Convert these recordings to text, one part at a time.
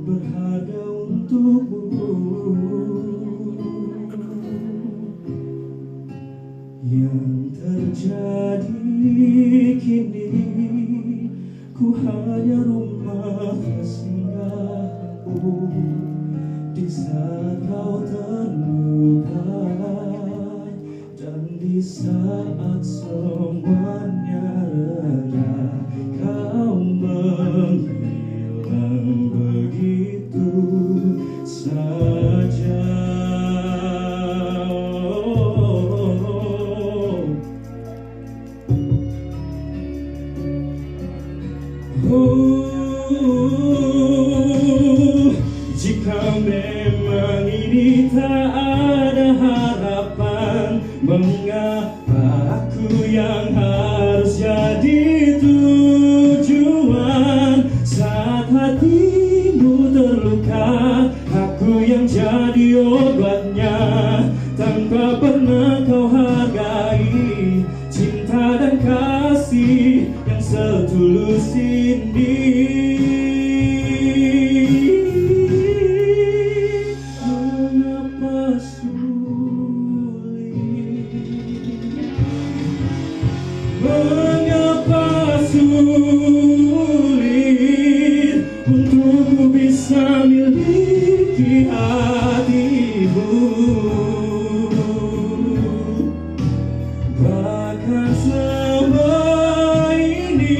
berharga untukmu. Yang terjadi kini, ku hanya rumah singgahanmu. Di saat kau terluka dan di saat semuanya reda, kau menghilang begitu saja. Jika memang ini tak ada harapan, mengapa aku yang harus jadi tujuan? Saat hatimu terluka, aku yang jadi obatnya. Tanpa pernah kau hargai cinta dan kasih yang setulus ini. Mengapa sulit untukku bisa miliki hatimu? Bahkan selama ini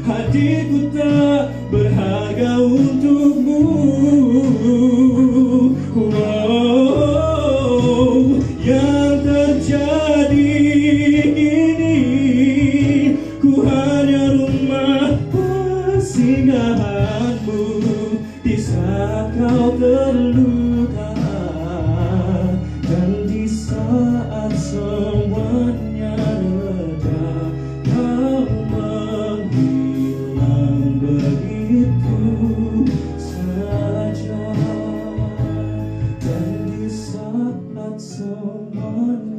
hatiku tak berharga untukmu. Yang terjadi singgahanmu di saat kau terluka dan di saat semuanya reda, kau menghilang begitu saja. Dan di saat semuanya